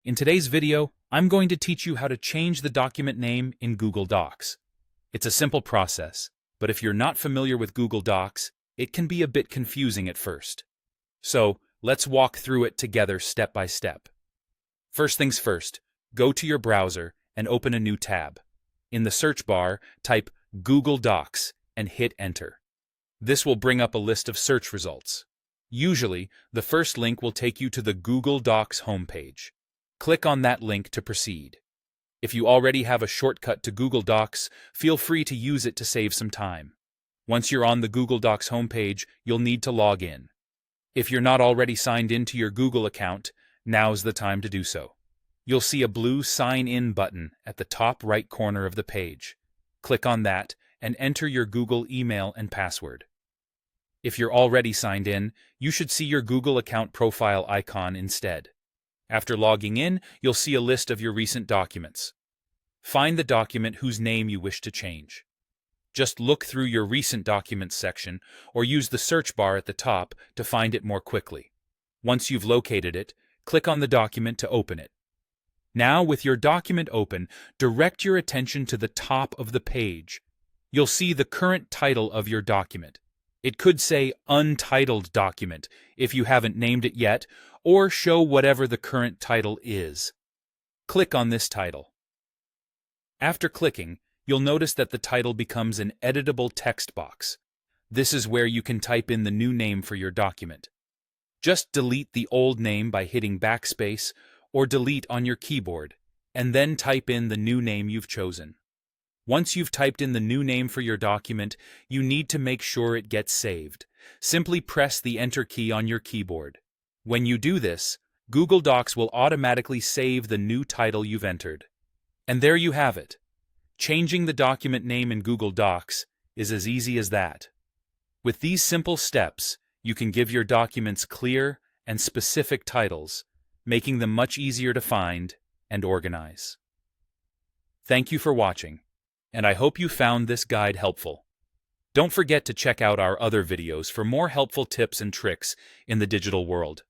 In today's video, I'm going to teach you how to change the document name in Google Docs. It's a simple process, but if you're not familiar with Google Docs, it can be a bit confusing at first. So, let's walk through it together step by step. First things first, go to your browser and open a new tab. In the search bar, type Google Docs and hit Enter. This will bring up a list of search results. Usually, the first link will take you to the Google Docs homepage. Click on that link to proceed. If you already have a shortcut to Google Docs, feel free to use it to save some time. Once you're on the Google Docs homepage, you'll need to log in. If you're not already signed into your Google account, now's the time to do so. You'll see a blue Sign In button at the top right corner of the page. Click on that and enter your Google email and password. If you're already signed in, you should see your Google account profile icon instead. After logging in, you'll see a list of your recent documents. Find the document whose name you wish to change. Just look through your Recent Documents section or use the search bar at the top to find it more quickly. Once you've located it, click on the document to open it. Now, with your document open, direct your attention to the top of the page. You'll see the current title of your document. It could say Untitled Document if you haven't named it yet, or show whatever the current title is. Click on this title. After clicking, you'll notice that the title becomes an editable text box. This is where you can type in the new name for your document. Just delete the old name by hitting backspace or delete on your keyboard, and then type in the new name you've chosen. Once you've typed in the new name for your document, you need to make sure it gets saved. Simply press the Enter key on your keyboard. When you do this, Google Docs will automatically save the new title you've entered. And there you have it. Changing the document name in Google Docs is as easy as that. With these simple steps, you can give your documents clear and specific titles, making them much easier to find and organize. Thank you for watching, and I hope you found this guide helpful. Don't forget to check out our other videos for more helpful tips and tricks in the digital world.